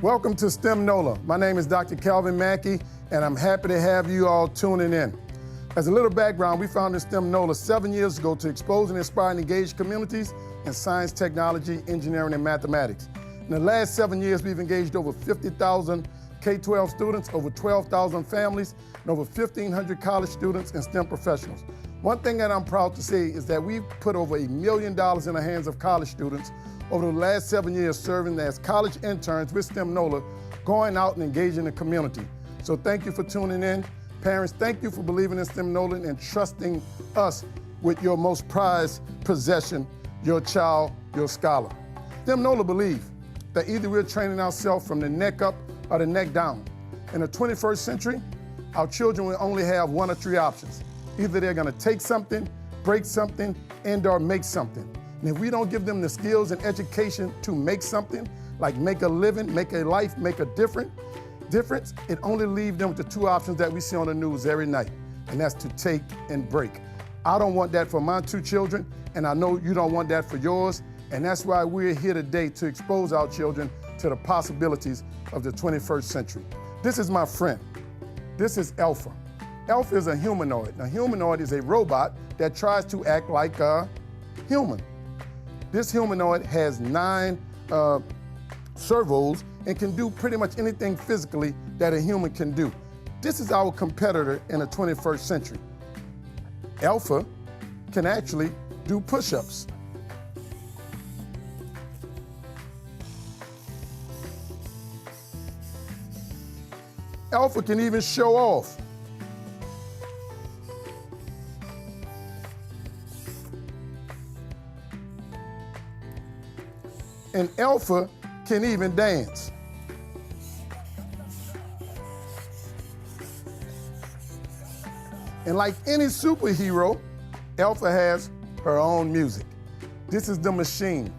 Welcome to STEM Nola. My name is Dr. Calvin Mackey, and I'm happy to have you all tuning in. As a little background, we founded STEM Nola 7 years ago to expose and inspire and engage communities in science, technology, engineering, and mathematics. In the last 7 years, we've engaged over 50,000 K-12 students, over 12,000 families, and over 1,500 college students and STEM professionals. One thing that I'm proud to say is that we've put over $1 million in the hands of college students over the last 7 years serving as college interns with STEM Nola, going out and engaging the community. So thank you for tuning in. Parents, thank you for believing in STEM Nola and trusting us with your most prized possession, your child, your scholar. STEM Nola believe that either we're training ourselves from the neck up or the neck down. In the 21st century, our children will only have one or three options. Either they're gonna take something, break something, and/or make something. And if we don't give them the skills and education to make something, like make a living, make a life, make a difference, it only leaves them with the two options that we see on the news every night, and that's to take and break. I don't want that for my two children, and I know you don't want that for yours, and that's why we're here today to expose our children to the possibilities of the 21st century. This is my friend. This is Alpha. Alpha is a humanoid. A humanoid is a robot that tries to act like a human. This humanoid has 9 servos and can do pretty much anything physically that a human can do. This is our competitor in the 21st century. Alpha can actually do push-ups. Alpha can even show off. And Alpha can even dance. And like any superhero, Alpha has her own music. This is the machine.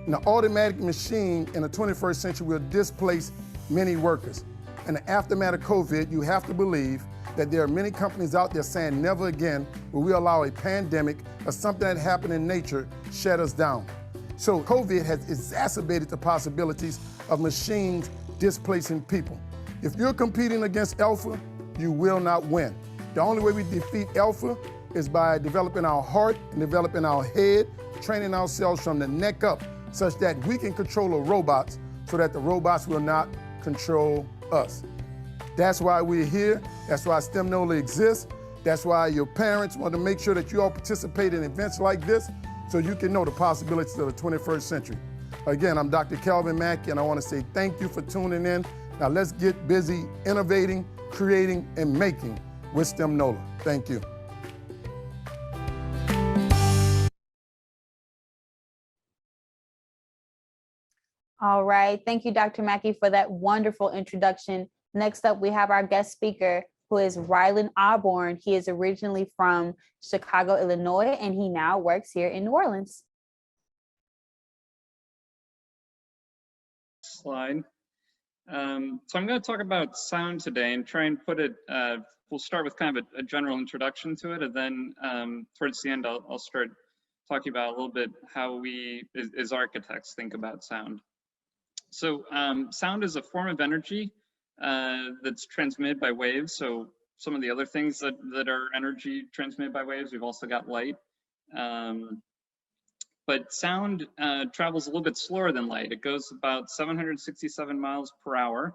And the automatic machine in the 21st century will displace many workers. In the aftermath of COVID, you have to believe that there are many companies out there saying never again will we allow a pandemic or something that happened in nature shut us down. So COVID has exacerbated the possibilities of machines displacing people. If you're competing against Alpha, you will not win. The only way we defeat Alpha is by developing our heart and developing our head, training ourselves from the neck up such that we can control the robots so that the robots will not control us. That's why we're here. That's why STEM Nola exists. That's why your parents want to make sure that you all participate in events like this so you can know the possibilities of the 21st century. Again, I'm Dr. Calvin Mackey, and I want to say thank you for tuning in. Now let's get busy innovating, creating, and making with STEM Nola. Thank you. All right, thank you, Dr. Mackey, for that wonderful introduction. Next up, we have our guest speaker, who is Ryland Auburn. He is originally from Chicago, Illinois, and he now works here in New Orleans. Slide. So I'm going to talk about sound today and try and put it, we'll start with kind of a general introduction to it, and then towards the end, I'll start talking about a little bit how we, as architects, think about sound. So sound is a form of energy that's transmitted by waves. So some of the other things that are energy transmitted by waves, we've also got light. But sound travels a little bit slower than light. It goes about 767 miles per hour,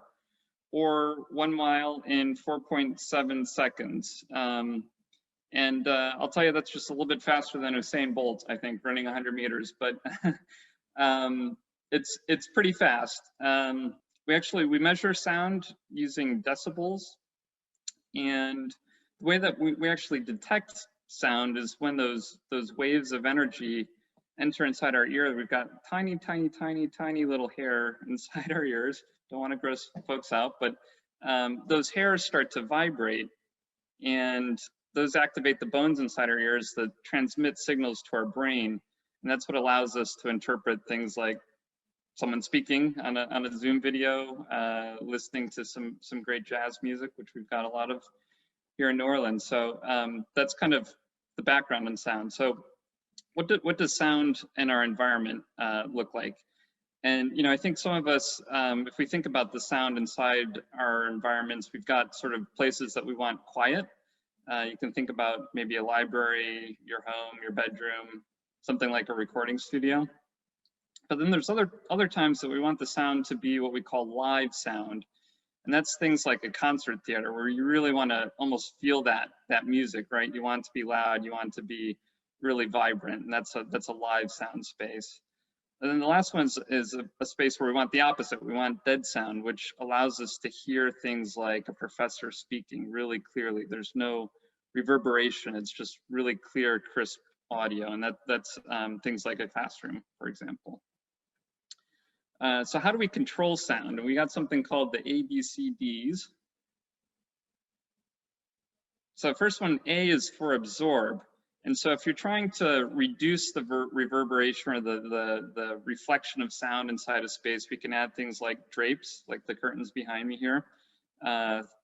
or 1 mile in 4.7 seconds. And I'll tell you, that's just a little bit faster than Usain Bolt, I think, running 100 meters. But it's pretty fast. We measure sound using decibels, and the way that we actually detect sound is when those waves of energy enter inside our ear. We've got tiny, tiny, tiny, tiny little hair inside our ears. Don't want to gross folks out, but those hairs start to vibrate, and those activate the bones inside our ears that transmit signals to our brain, and that's what allows us to interpret things like someone speaking on a Zoom video, listening to some great jazz music, which we've got a lot of here in New Orleans. So that's kind of the background on sound. So what does sound in our environment look like? And, you know, I think some of us, if we think about the sound inside our environments, we've got sort of places that we want quiet. You can think about maybe a library, your home, your bedroom, something like a recording studio. But then there's other times that we want the sound to be what we call live sound. And that's things like a concert theater where you really want to almost feel that music, right? You want it to be loud, you want it to be really vibrant, and that's a live sound space. And then the last one is a space where we want the opposite. We want dead sound, which allows us to hear things like a professor speaking really clearly. There's no reverberation. It's just really clear, crisp audio. And that's things like a classroom, for example. So how do we control sound? And we got something called the ABCDs. So first one, A is for absorb. And so if you're trying to reduce the reverberation or the reflection of sound inside a space, we can add things like drapes, like the curtains behind me here,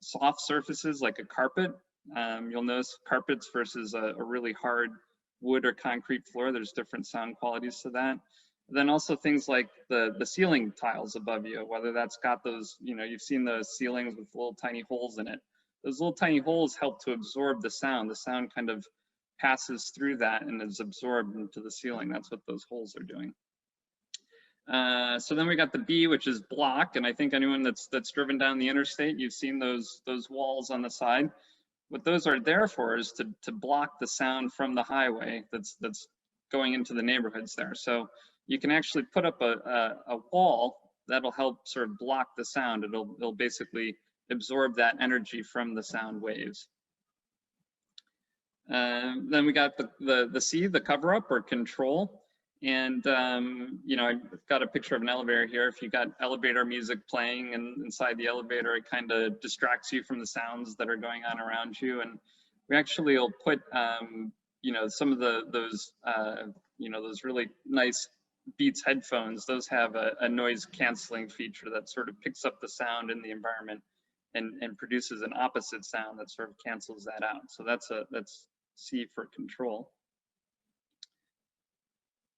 soft surfaces like a carpet. You'll notice carpets versus a really hard wood or concrete floor, there's different sound qualities to that. Then also things like the ceiling tiles above you, whether that's got those, you know, you've seen those ceilings with little tiny holes in it. Those little tiny holes help to absorb the sound. The sound kind of passes through that and is absorbed into the ceiling. That's what those holes are doing. So then we got the B, which is block. And I think anyone that's driven down the interstate, you've seen those walls on the side. What those are there for is to block the sound from the highway that's going into the neighborhoods there. So you can actually put up a wall that'll help sort of block the sound. It'll basically absorb that energy from the sound waves. Then we got the C, the cover up or control. And, you know, I've got a picture of an elevator here. If you got elevator music playing and inside the elevator, it kind of distracts you from the sounds that are going on around you. And we actually will put, you know, some of those, you know, those really nice Beats headphones. Those have a noise canceling feature that sort of picks up the sound in the environment and produces an opposite sound that sort of cancels that out. So that's C for control.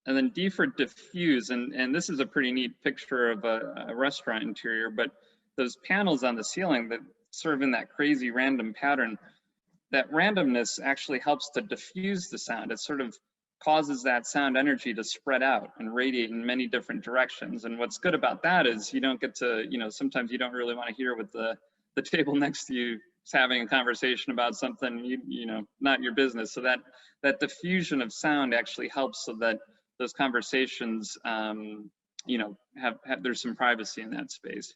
And then D for diffuse, and this is a pretty neat picture of a restaurant interior, but those panels on the ceiling that sort of in that crazy random pattern, that randomness actually helps to diffuse the sound. It sort of causes that sound energy to spread out and radiate in many different directions. And what's good about that is you don't get to, you know, sometimes you don't really want to hear what the table next to you is having a conversation about something, you know, not your business. So that diffusion of sound actually helps so that those conversations, you know, there's some privacy in that space.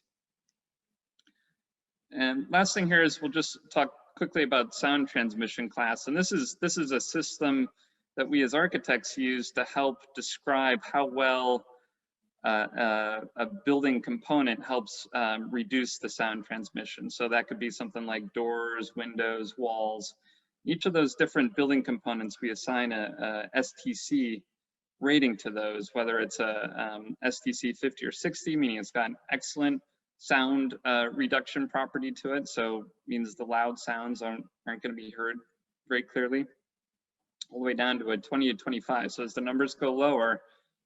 And last thing here is we'll just talk quickly about sound transmission class. And this is a system that we as architects use to help describe how well a building component helps reduce the sound transmission. So that could be something like doors, windows, walls. Each of those different building components, we assign a STC rating to those, whether it's a STC 50 or 60, meaning it's got an excellent sound reduction property to it. So means the loud sounds aren't going to be heard very clearly, all the way down to a 20 to 25. So as the numbers go lower,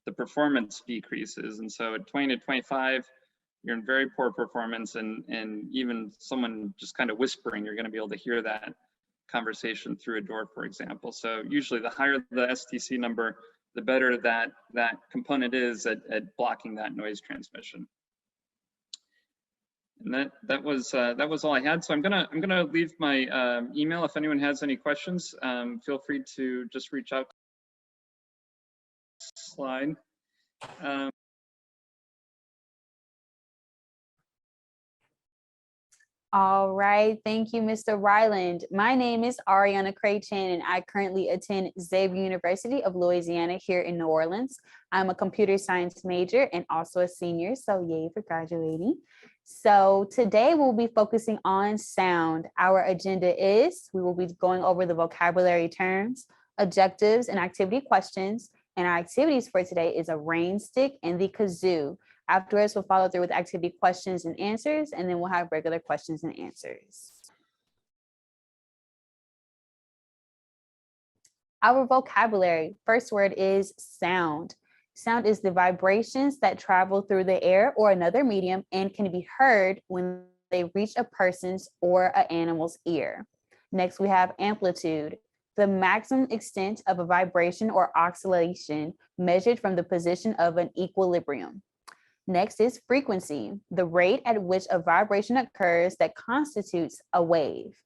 the performance decreases. And so at 20 to 25, you're in very poor performance, and even someone just kind of whispering, you're going to be able to hear that conversation through a door, for example. So usually the higher the STC number, the better that component is at blocking that noise transmission. And that was all I had. So I'm gonna leave my email. If anyone has any questions, feel free to just reach out. Slide. All right, thank you, Mr. Ryland. My name is Ariana Craychan, and I currently attend Xavier University of Louisiana here in New Orleans. I'm a computer science major and also a senior, so yay for graduating. So today we'll be focusing on sound. Our agenda is we will be going over the vocabulary terms, objectives, and activity questions. And our activities for today is a rain stick and the kazoo. Afterwards, we'll follow through with activity questions and answers, and then we'll have regular questions and answers. Our vocabulary, first word is sound. Sound is the vibrations that travel through the air or another medium and can be heard when they reach a person's or an animal's ear. Next, we have amplitude, the maximum extent of a vibration or oscillation measured from the position of an equilibrium. Next is frequency, the rate at which a vibration occurs that constitutes a wave.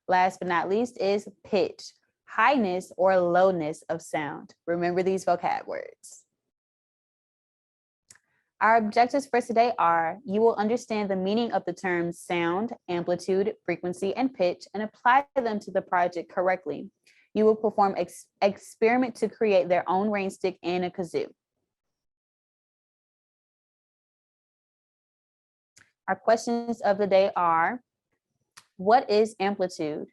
Last but not least is pitch, highness or lowness of sound. Remember these vocab words. Our objectives for today are: you will understand the meaning of the terms sound, amplitude, frequency, and pitch, and apply them to the project correctly. You will perform experiment to create their own rain stick and a kazoo. Our questions of the day are: what is amplitude?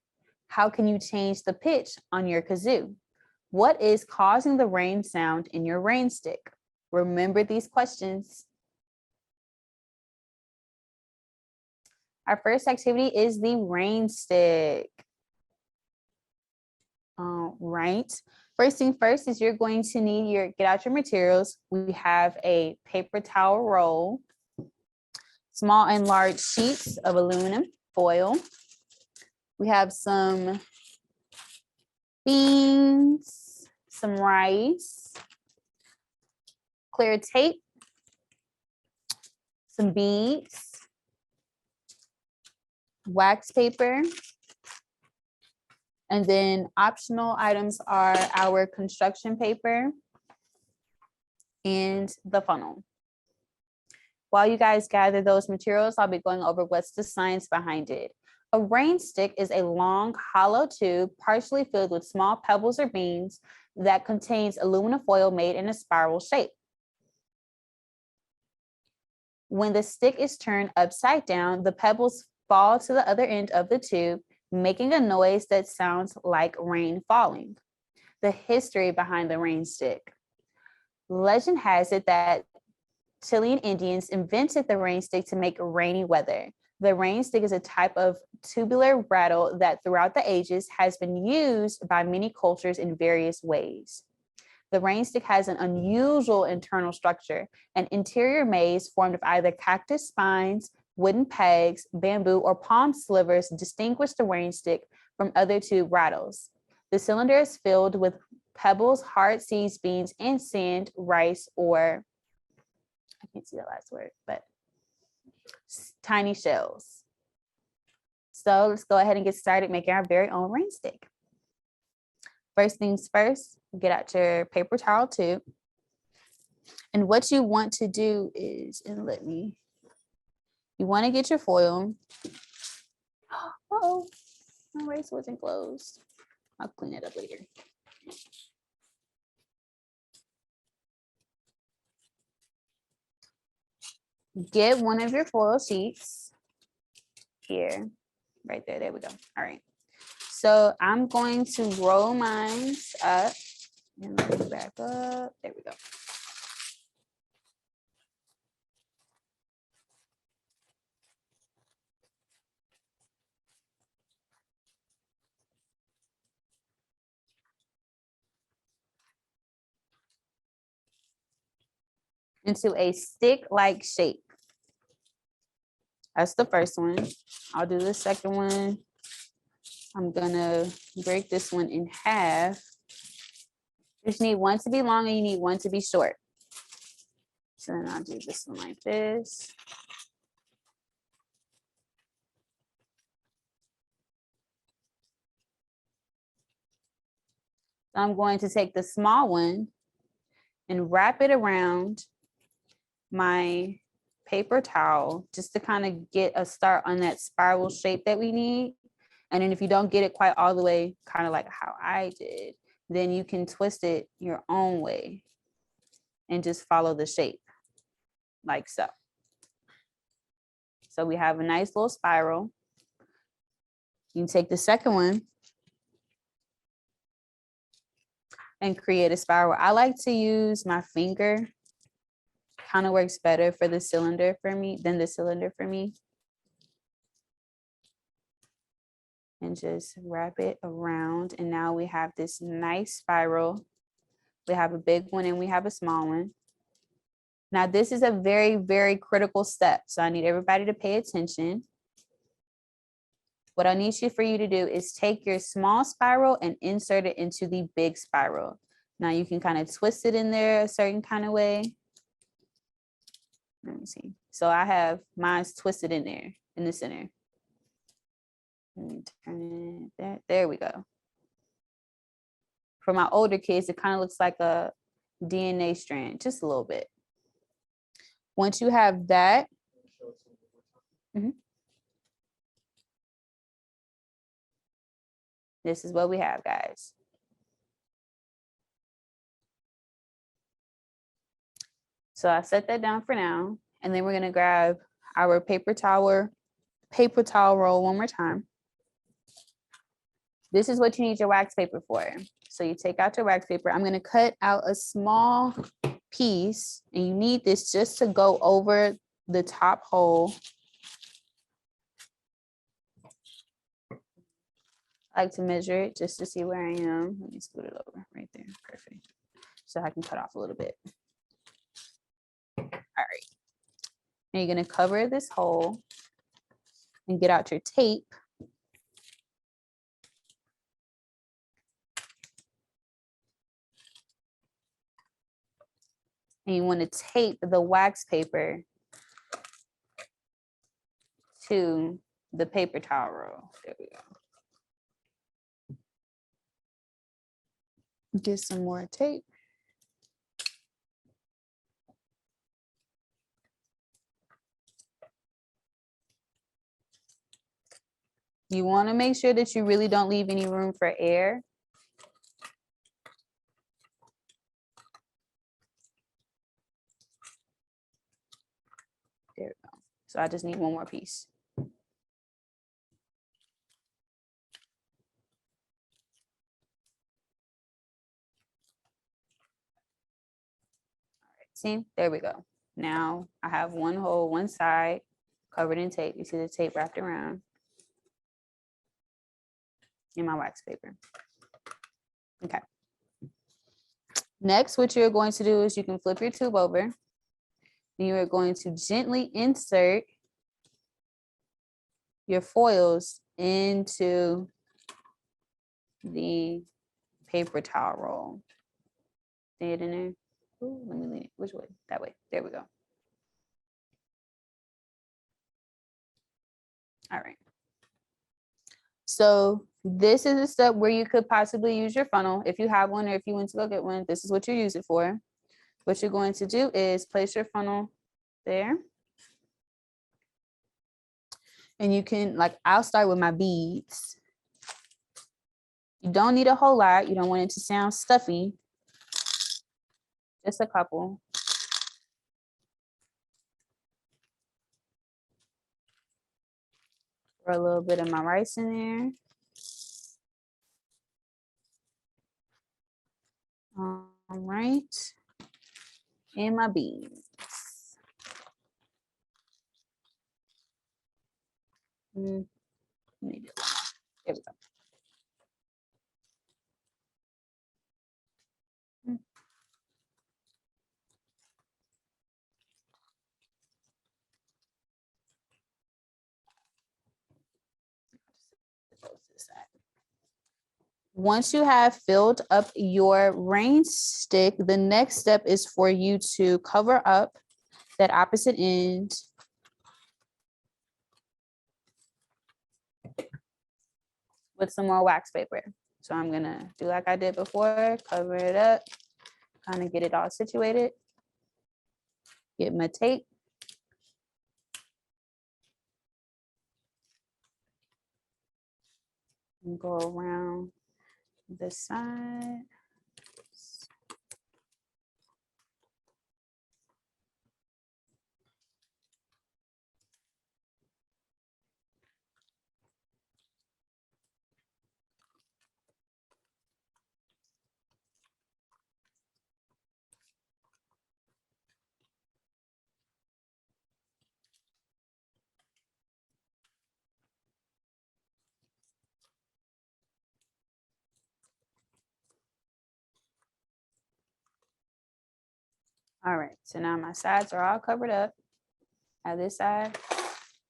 How can you change the pitch on your kazoo? What is causing the rain sound in your rain stick? Remember these questions. Our first activity is the rain stick. All right. First thing first is you're going to need get out your materials. We have a paper towel roll, small and large sheets of aluminum foil. We have some beans, some rice, clear tape, some beads, wax paper, and then optional items are our construction paper and the funnel. While you guys gather those materials, I'll be going over what's the science behind it. A rain stick is a long, hollow tube partially filled with small pebbles or beans that contains aluminum foil made in a spiral shape. When the stick is turned upside down, the pebbles fall to the other end of the tube, making a noise that sounds like rain falling. The history behind the rain stick. Legend has it that Chilean Indians invented the rain stick to make rainy weather. The rain stick is a type of tubular rattle that throughout the ages has been used by many cultures in various ways. The rain stick has an unusual internal structure. An interior maze formed of either cactus spines, wooden pegs, bamboo, or palm slivers distinguish the rain stick from other tube rattles. The cylinder is filled with pebbles, hard seeds, beans, and sand, rice, or I can't see the last word, but tiny shells. So let's go ahead and get started making our very own rain stick. First things first, get out your paper towel tube. And what you want to do is, you want to get your foil. Uh-oh, my race wasn't closed. I'll clean it up later. Get one of your foil sheets here, right there. There we go. All right. So I'm going to roll mine up and let me back up. There we go. Into a stick-like shape. That's the first one. I'll do the second one. I'm gonna break this one in half. You just need one to be long and you need one to be short. So then I'll do this one like this. So I'm going to take the small one and wrap it around my paper towel just to kind of get a start on that spiral shape that we need. And then if you don't get it quite all the way, kind of like how I did, then you can twist it your own way and just follow the shape like so. So we have a nice little spiral. You can take the second one and create a spiral. I like to use my finger. Kind of works better for the cylinder for me than the cylinder for me. And just wrap it around. And now we have this nice spiral. We have a big one and we have a small one. Now, this is a very, very critical step. So I need everybody to pay attention. What I need for you to do is take your small spiral and insert it into the big spiral. Now you can kind of twist it in there a certain kind of way. Let me see. So I have mine's twisted in there in the center. Let me turn it there. There we go. For my older kids, it kind of looks like a DNA strand, just a little bit. Once you have that, this is what we have, guys. So I set that down for now, and then we're gonna grab our paper towel roll one more time. This is what you need your wax paper for. So you take out your wax paper. I'm gonna cut out a small piece, and you need this just to go over the top hole. I like to measure it just to see where I am. Let me scoot it over right there. Perfect. So I can cut off a little bit. All right. Now you're gonna cover this hole and get out your tape. And you want to tape the wax paper to the paper towel roll. There we go. Get some more tape. You want to make sure that you really don't leave any room for air. There we go. So I just need one more piece. All right, see, there we go. Now I have one hole, one side covered in tape. You see the tape wrapped around in my wax paper. Okay. Next, what you're going to do is you can flip your tube over. And you are going to gently insert your foils into the paper towel roll. See it in there? Ooh, let me lean it. Which way? That way. There we go. All right. So this is a step where you could possibly use your funnel. If you have one or if you went to go get one, this is what you use it for. What you're going to do is place your funnel there. And you can, like, I'll start with my beads. You don't need a whole lot. You don't want it to sound stuffy. Just a couple. Throw a little bit of my rice in there. All right. And my beans. There we go. Once you have filled up your rain stick, the next step is for you to cover up that opposite end with some more wax paper. So I'm gonna do like I did before, cover it up, kind of get it all situated. Get my tape. And go around this side. All right, so now my sides are all covered up. I have this side.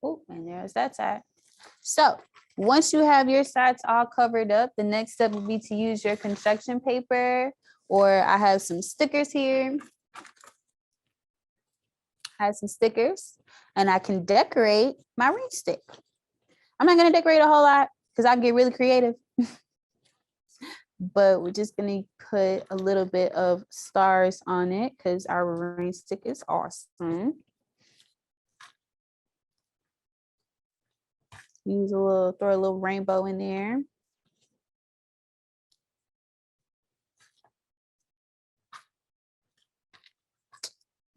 Oh, and there's that side. So once you have your sides all covered up, the next step would be to use your construction paper, or I have some stickers here. I have some stickers, and I can decorate my ring stick. I'm not gonna decorate a whole lot because I get really creative. But we're just gonna put a little bit of stars on it because our ring stick is awesome. Throw a little rainbow in there.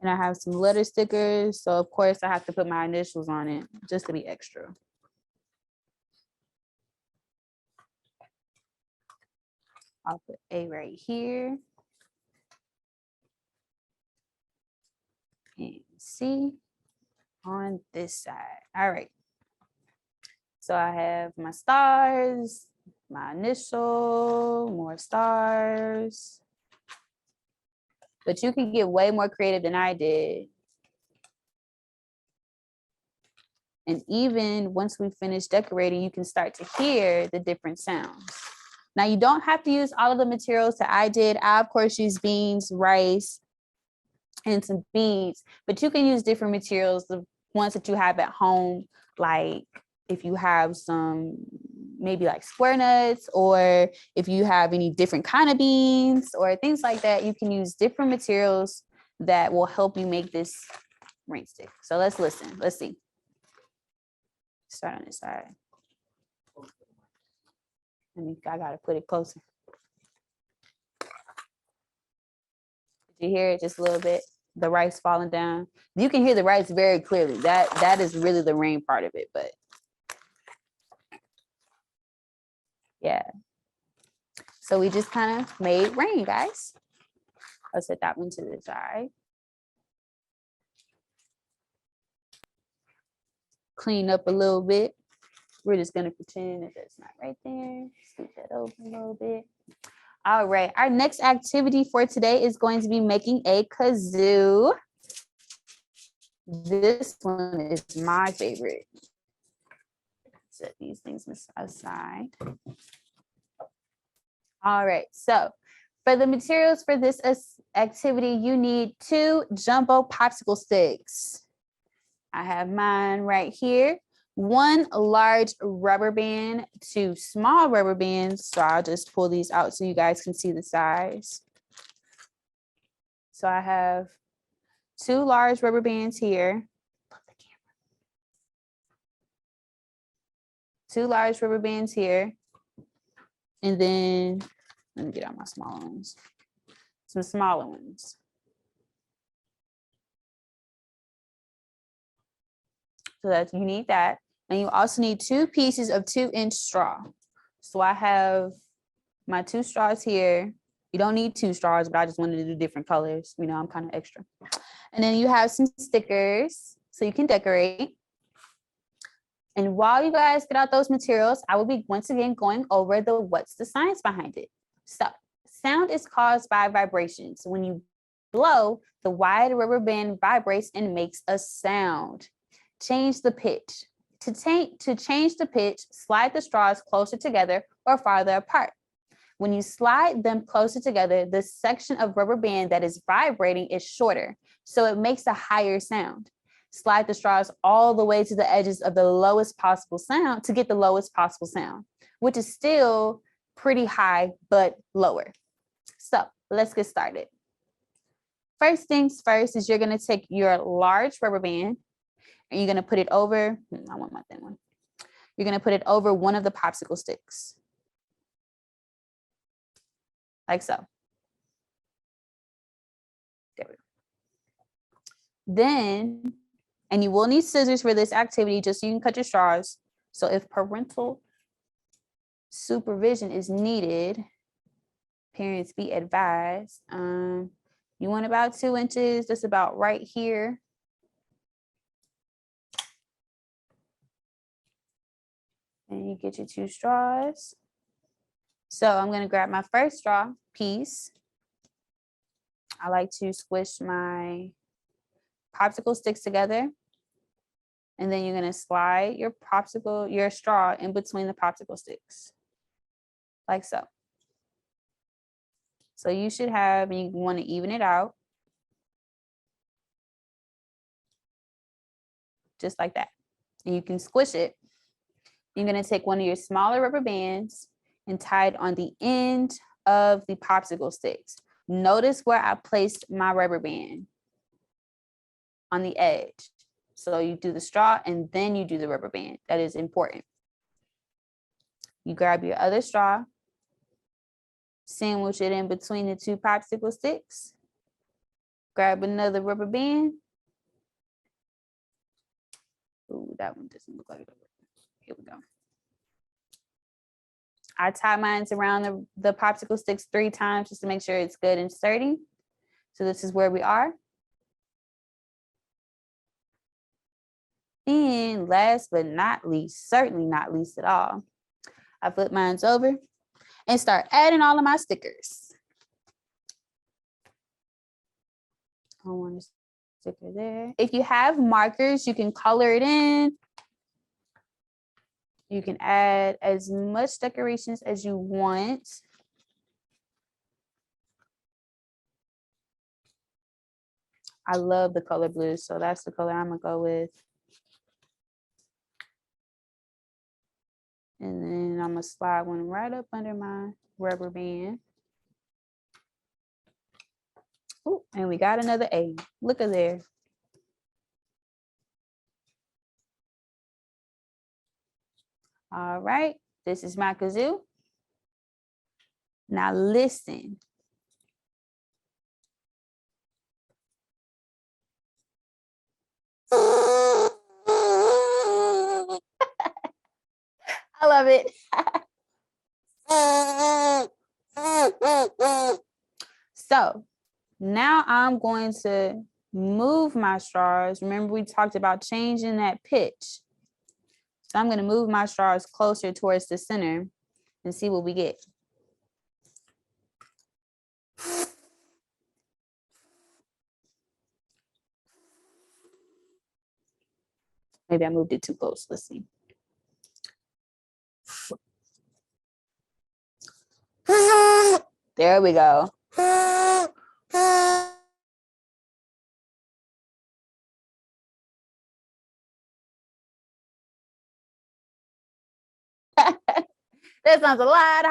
And I have some letter stickers. So of course I have to put my initials on it just to be extra. I'll put A right here. And C on this side. All right. So I have my stars, my initial, more stars. But you can get way more creative than I did. And even once we finish decorating, you can start to hear the different sounds. Now you don't have to use all of the materials that I did. I of course use beans, rice, and some beads, but you can use different materials, the ones that you have at home, like if you have some maybe like square nuts, or if you have any different kind of beans or things like that, you can use different materials that will help you make this ring stick. So let's listen. Let's see. Start on this side. I gotta put it closer. Did you hear it just a little bit? The rice falling down. You can hear the rice very clearly. That is really the rain part of it, but yeah. So we just kind of made rain, guys. I'll set that one to the side. Clean up a little bit. We're just gonna pretend that that's not right there. Scoot that over a little bit. All right, our next activity for today is going to be making a kazoo. This one is my favorite. Set these things aside. All right, so for the materials for this activity, you need 2 jumbo popsicle sticks. I have mine right here. 1 large rubber band, 2 small rubber bands. So I'll just pull these out so you guys can see the size. So I have 2 large rubber bands here. 2 large rubber bands here. And then let me get out my smaller ones. Some smaller ones. So that you need that. And you also need 2 pieces of 2-inch straw. So I have my 2 straws here. You don't need 2 straws, but I just wanted to do different colors. You know, I'm kind of extra. And then you have some stickers so you can decorate. And while you guys get out those materials, I will be once again going over what's the science behind it. So sound is caused by vibrations. When you blow, the wide rubber band vibrates and makes a sound. Change the pitch. To change the pitch, slide the straws closer together or farther apart. When you slide them closer together, the section of rubber band that is vibrating is shorter, so it makes a higher sound. Slide the straws all the way to the edges of the lowest possible sound to get the lowest possible sound, which is still pretty high, but lower. So let's get started. First things first is you're gonna take your large rubber band and you're gonna put it over, I want my thin one. You're gonna put it over one of the popsicle sticks. Like so. There we go. Then, and you will need scissors for this activity just so you can cut your straws. So if parental supervision is needed, parents be advised. You want about 2 inches, that's about right here. And you get your 2 straws. So I'm gonna grab my first straw piece. I like to squish my popsicle sticks together. And then you're gonna slide your straw in between the popsicle sticks, like so. So you should have, and you want to even it out, just like that. And you can squish it. You're gonna take one of your smaller rubber bands and tie it on the end of the popsicle sticks. Notice where I placed my rubber band on the edge. So you do the straw and then you do the rubber band. That is important. You grab your other straw, sandwich it in between the two popsicle sticks, grab another rubber band. Ooh, that one doesn't look like it. Here we go. I tie mine around the popsicle sticks 3 times just to make sure it's good and sturdy. So this is where we are. And last but not least, certainly not least at all, I flip mine over and start adding all of my stickers. I want a sticker there. If you have markers, you can color it in. You can add as much decorations as you want. I love the color blue, so that's the color I'm gonna go with. And then I'm gonna slide one right up under my rubber band. Oh, and we got another A. Look at there. All right, this is my kazoo. Now listen. I love it. So now I'm going to move my straws. Remember, we talked about changing that pitch. So I'm going to move my straws closer towards the center and see what we get. Maybe I moved it too close. Let's see. There we go. That sounds a lot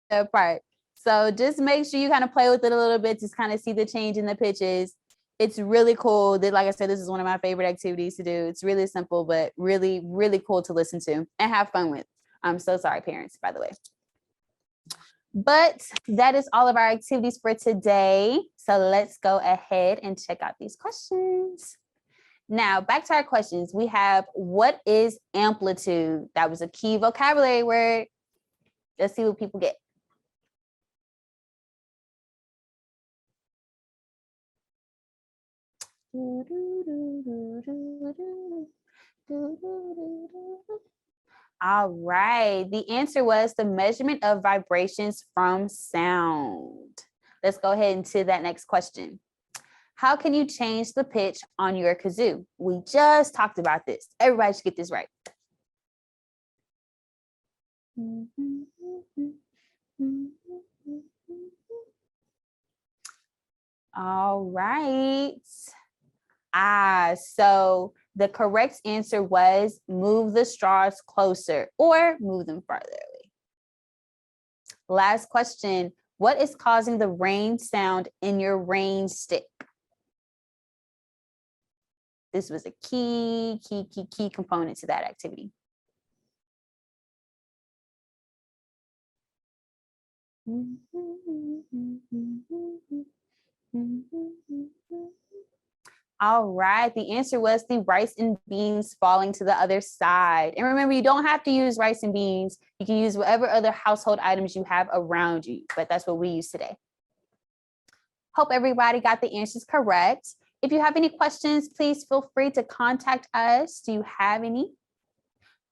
higher part. So just make sure you kind of play with it a little bit, just kind of see the change in the pitches. It's really cool. Like I said, this is one of my favorite activities to do. It's really simple, but really, really cool to listen to and have fun with. I'm so sorry, parents, by the way. But that is all of our activities for today. So let's go ahead and check out these questions. Now, back to our questions. We have, what is amplitude? That was a key vocabulary word. Let's see what people get. All right, the answer was the measurement of vibrations from sound. Let's go ahead into that next question. How can you change the pitch on your kazoo? We just talked about this. Everybody should get this right. All right. So the correct answer was move the straws closer or move them farther away. Last question. What is causing the rain sound in your rain stick? This was a key component to that activity. All right, the answer was the rice and beans falling to the other side. And remember, you don't have to use rice and beans. You can use whatever other household items you have around you, but that's what we use today. Hope everybody got the answers correct. If you have any questions, please feel free to contact us. Do you have any?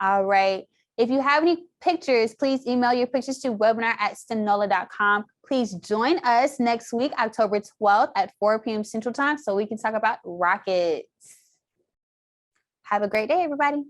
All right. If you have any pictures, please email your pictures to webinar@stemnola.com. Please join us next week, October 12th at 4 p.m. Central Time, so we can talk about rockets. Have a great day, everybody.